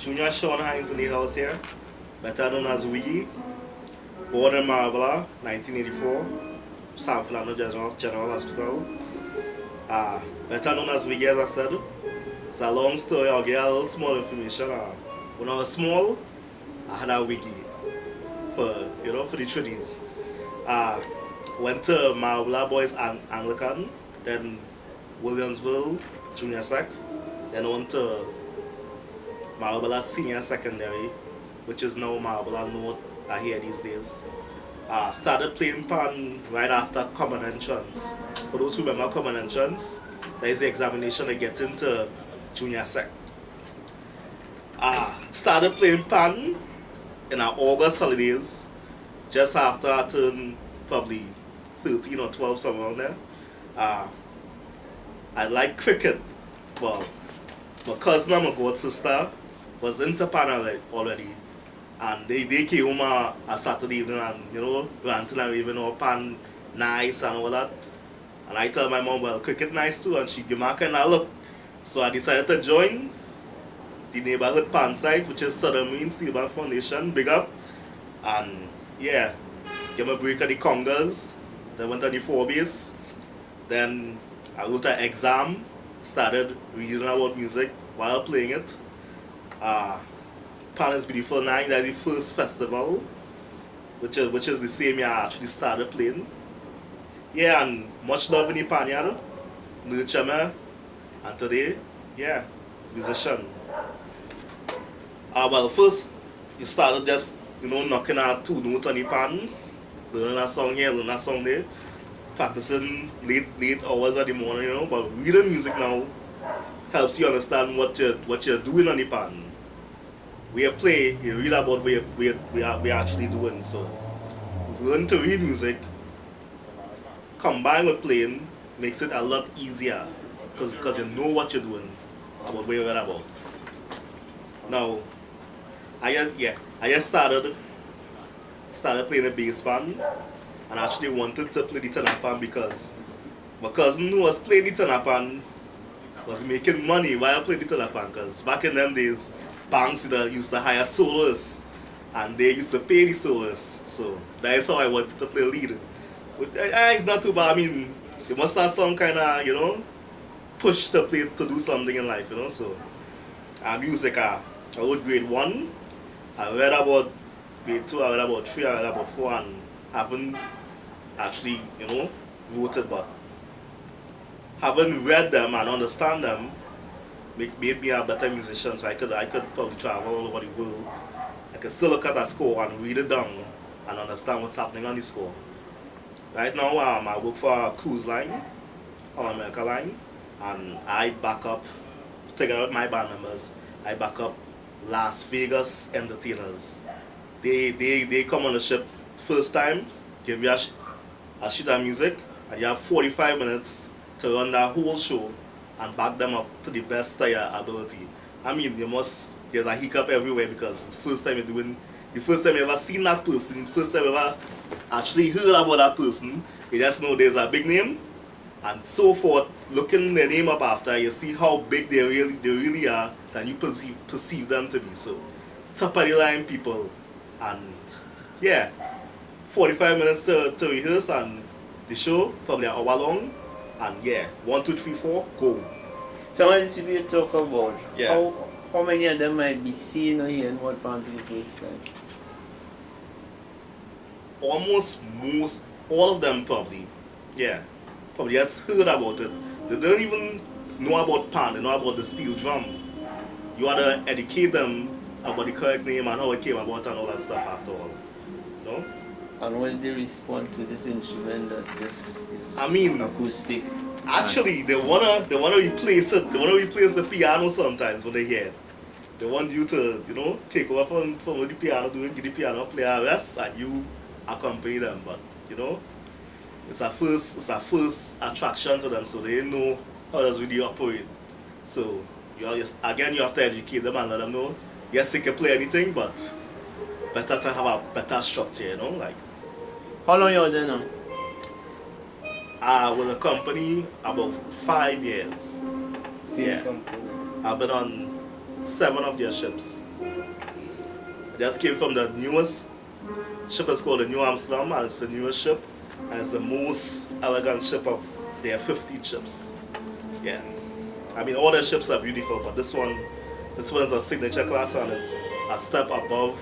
Junior Sean Hinds in the house here, better known as Wiggy, born in Marlborough, 1984, San Fernando General Hospital. Better known as Wiggy, as I said. It's a long story. I'll get a little small information. When I was small, I had a Wiggy for the treaties. Went to Marlborough Boys Anglican, then Williamsville Junior Sec, then went to Marlborough Senior Secondary, which is now Marlborough North, I hear these days. Started playing pan right after Common Entrance. For those who remember Common Entrance, there is the examination to get into Junior Sec. Started playing pan in our August holidays, just after I turned probably 13 or 12, somewhere around there. I like cricket. Well, my cousin and my god sister was into pan already. And they came home a Saturday evening and, ranting and raving about pan nice and all that. And I tell my mom, well, cricket nice too, and she gave me a kind of look. So I decided to join the neighborhood pan side, which is Southern Marine Steel Band Foundation, big up. And yeah, gave me a break at the congas, then went on the 4-base. Then I wrote an exam, started reading about music while playing it. Pan is Beautiful Night, that's the first festival, which is the same year I actually started playing. Yeah, and much love in the pan, nurture me, and today, yeah, musician. Well, first, you started just, knocking out 2 notes on the pan, learning a song here, learning a song there, practicing late hours of the morning, but reading music now helps you understand what you're doing on the pan. We play, you read about what we're actually doing. So learn to read music, combined with playing, makes it a lot easier because you know what you're doing, what we're about. Now, I just started playing the bass band, and actually wanted to play the tenor pan because my cousin who was playing the tenor pan was making money while playing the tenor pan. Because back in them days, banks used to hire soloists, and they used to pay the soloists. So that is how I wanted to play lead. But it's not too bad. I mean, you must have some kind of push to do something in life. So music, I wrote grade 1. I read about grade 2. I read about 3. I read about 4, and haven't actually wrote it. But having read them and understand them made me a better musician, so I could probably travel all over the world. I could still look at a score and read it down and understand what's happening on the score. Right now, I work for a cruise line, All America Line, and I back up, together with my band members, I back up Las Vegas entertainers. They come on the ship first time, give you a sheet of music, and you have 45 minutes to run that whole show and back them up to the best of your ability. I mean, there's a hiccup everywhere because it's the first time the first time you ever seen that person, the first time you ever actually heard about that person, you just know there's a big name, and so forth. Looking their name up after, you see how big they really are than you perceive them to be. So, top of the line people, and yeah, 45 minutes to rehearse, and the show probably an hour long. And yeah, 1, 2, 3, 4, go. Some of these people you talk about, yeah. How many of them might be seeing or hearing what band to the first time? Almost all of them probably. Yeah. Probably just heard about it. They don't even know about pan, they know about the steel drum. You want to educate them about the correct name and how it came about and all that stuff after all. And what's the response to this instrument that this is acoustic? Actually, they wanna replace it. They wanna replace the piano sometimes when they hear it. They want you to, take over from what the piano doing, give the piano play a rest, and you accompany them. But it's a first attraction to them, so they know how does really operate. So you have to educate them and let them know. Yes, they can play anything, but better to have a better structure, like. How long you there now? With the company about 5 years. Same company. I've been on 7 of their ships. They just came from the newest ship. Is called the New Amsterdam, and it's the newest ship, and it's the most elegant ship of their 50 ships. Yeah, I mean all their ships are beautiful, but this one is a signature class, and it's a step above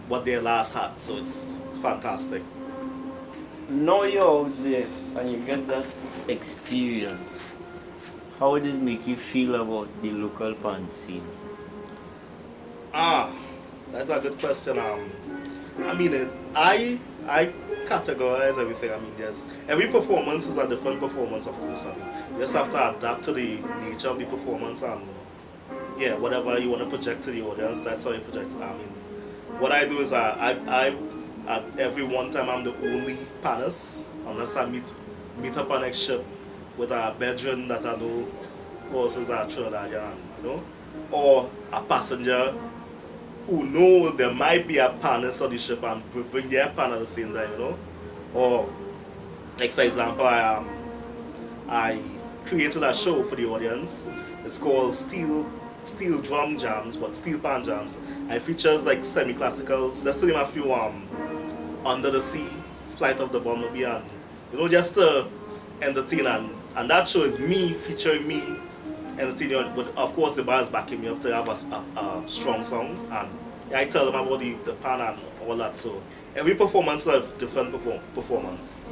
what they last had, so it's fantastic. Now you're out there and you get that experience, how does it make you feel about the local pan scene? That's a good question. I mean, I categorize everything. I mean, every performance is a different performance, of course. I mean, you just have to adapt to the nature of the performance, and yeah, whatever you want to project to the audience, that's how you project. I mean, what I do is I at every one time I'm the only panelist, unless I meet up on next ship with a bedroom that I know horses are Trinidadian, you know, or a passenger who know there might be a panelist on the ship and bring their panel at the same time, you know, or like for example, I created a show for the audience. It's called Steel Drum Jams, but Steel Pan Jams. And it features like semi-classicals. Just to name a few, Under the Sea, Flight of the Bumblebee, and you know, just to entertain. And that show is me featuring me entertaining, but of course the band's backing me up to have a strong song, and I tell them about the pan and all that. So every performance has different performance.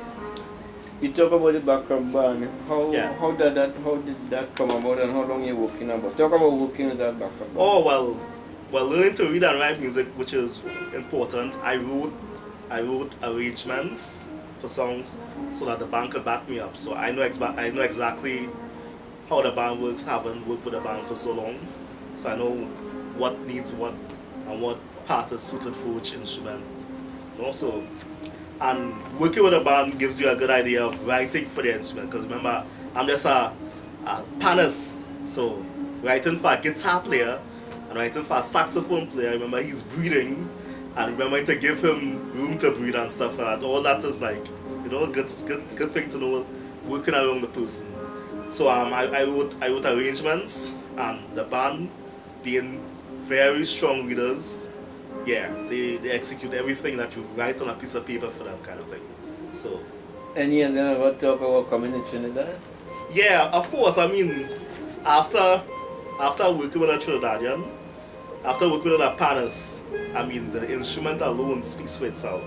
You talk about the background band. How did that come about, and how long you working about? Talk about working with that background band. Oh well, learning to read and write music, which is important. I wrote arrangements for songs so that the band could back me up. So I know exactly how the band works, having worked with the band for so long. So I know what needs what and what part is suited for which instrument. And also, and working with a band gives you a good idea of writing for the instrument, because remember, I'm just a panist, so writing for a guitar player and writing for a saxophone player, remember he's breathing, and remember to give him room to breathe and stuff like that. All that is like, you know, good thing to know working around the person. So I wrote arrangements, and the band being very strong readers, yeah, they execute everything that you write on a piece of paper for them, kind of thing. So. Any of them ever talk about coming to Trinidad? Yeah, of course. I mean, after working with a Trinidadian, after working with a panist, I mean, the instrument alone speaks for itself.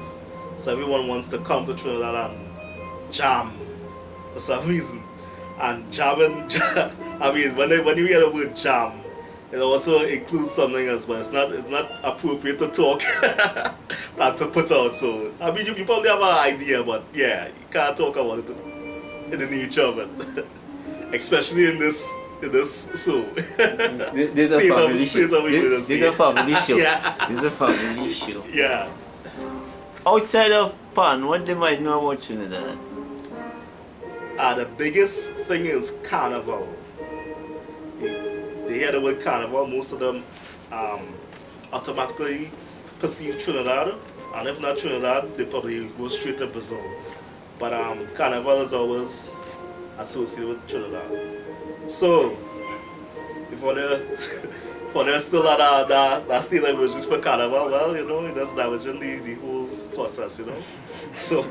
So everyone wants to come to Trinidad and jam for some reason. And jamming, I mean, when you hear the word jam, it also includes something else, but it's not appropriate to talk and to put out. So I mean, you probably have an idea, but yeah, you can't talk about it in the nature of it, especially in this so. This is a family show. This is a family show. Yeah. This is a family show. Yeah. Outside of pan, what they might know about Trinidad? The biggest thing is carnival. They hear the word carnival, most of them automatically perceive Trinidad, and if not Trinidad, they probably go straight to Brazil. But carnival is always associated with Trinidad. So, for they still at that state level just for carnival, well, you know, that's damaging the whole process, you know. So.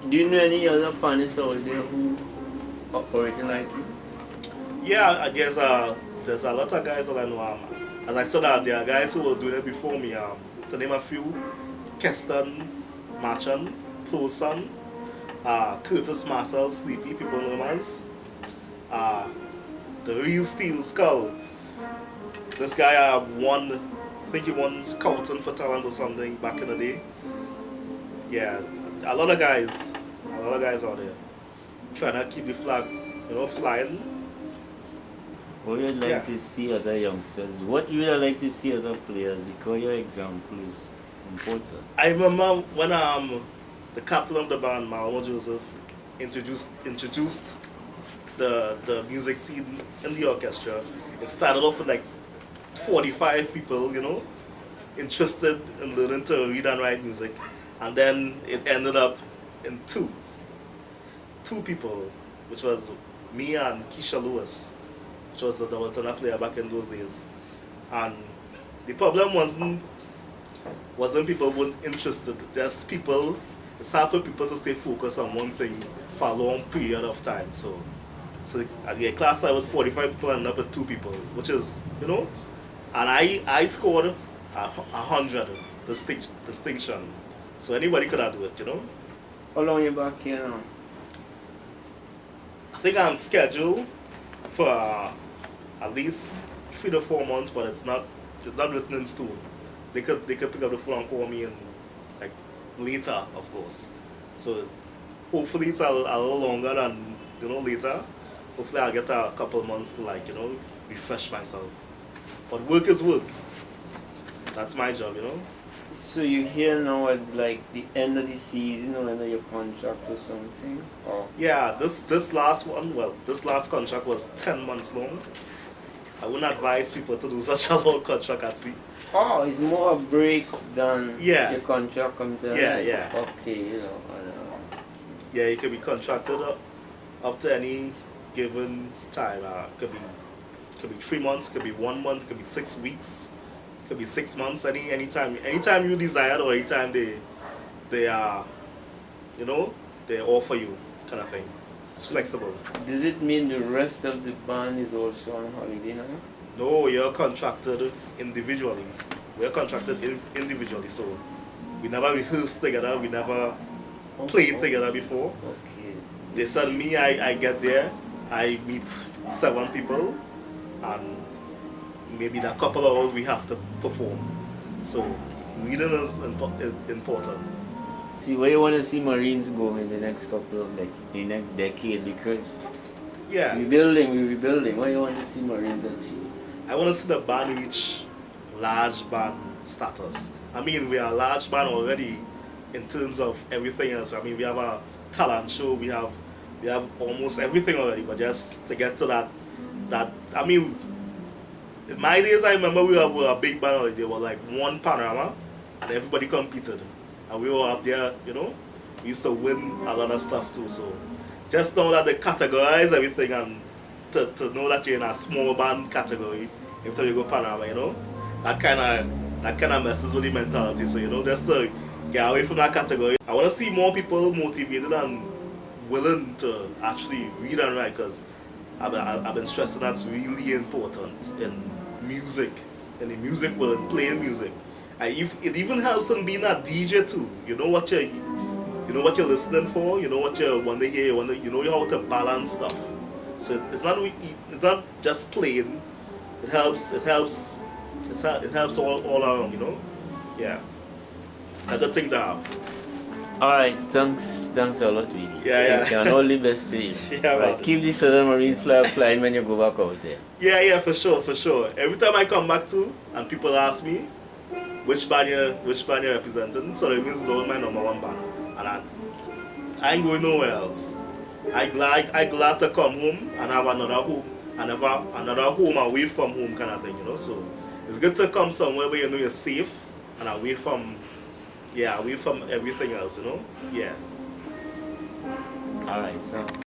Do you know any other panists out there who operating like you? Yeah, I guess there's a lot of guys that I know. As I said, there are guys who were doing it before me. To name a few: Keston, Machan, Proson, Curtis Marcel, Sleepy, people know him as. The real Steel Skull. This guy won, I think he won Scouting for Talent or something back in the day. Yeah, a lot of guys out there trying to keep the flag, you know, flying. What you'd like to see as a youngsters? What you would like to see as a players? Because your example is important. I remember when the captain of the band, Malamo Joseph, introduced the music scene in the orchestra. It started off with like 45 people, you know, interested in learning to read and write music, and then it ended up in two people, which was me and Keisha Lewis, which was the double tenor player back in those days. And the problem wasn't people weren't interested, just people, it's hard for people to stay focused on one thing for a long period of time. So at the class I was 45 people and up with 2 people, which is, and I scored 100 distinction. So anybody could have do it, How long you back here now? I think I'm scheduled for at least 3 to 4 months, but it's not written in stone. They could pick up the phone and call me and like later, of course. So hopefully it's a little longer than later. Hopefully I'll get a couple months to refresh myself. But work is work. That's my job, So you're here now at like the end of the season or end of your contract or something? Or? Yeah, this last contract was 10 months long. I wouldn't advise people to do such a long contract at sea. Oh, it's more a break than your contract comes to Okay, Yeah, you can be contracted up to any given time. Could be 3 months, could be 1 month, could be 6 weeks, could be 6 months. Anytime you desire or anytime they are, they offer you kind of thing. It's flexible. Does it mean the rest of the band is also on holiday now? No, you're contracted individually. We're contracted individually, so we never rehearsed together, we never played together before. Okay. They said me, I get there, I meet 7 people, and maybe in a couple of hours we have to perform. So reading is important. See, where you want to see Marines go in the next couple of the next decade, because we're rebuilding. What you want to see Marines achieve? I want to see the band reach large band status. I mean, we are a large band already in terms of everything else. I mean, we have a talent show, we have almost everything already, but just to get to that I mean, in my days I remember we were a big band already. There was like one panorama and everybody competed. And we were up there, we used to win a lot of stuff too. So just know that they categorize everything, and to know that you're in a small band category after you go panorama, that kind of messes with the mentality. So just to get away from that category. I want to see more people motivated and willing to actually read and write, because I've been stressing that's really important in music, in the music world, and playing music. It even helps in being a DJ too. You know what you're listening for. You know what you want to hear. You know how to balance stuff. So it's not just playing. It helps all around. Yeah. It's a good thing to have. Alright, thanks a lot, Wiggy. Yeah. And all the best to you. Yeah, right, keep the Southern Marine flag flying when you go back out there. Yeah, for sure. Every time I come back to and people ask me which band you're representing, so it means it's all my #1 band. And I ain't going nowhere else. I glad to come home and have another home, and another home away from home kind of thing, So it's good to come somewhere where you know you're safe and away from everything else, Yeah. Alright, so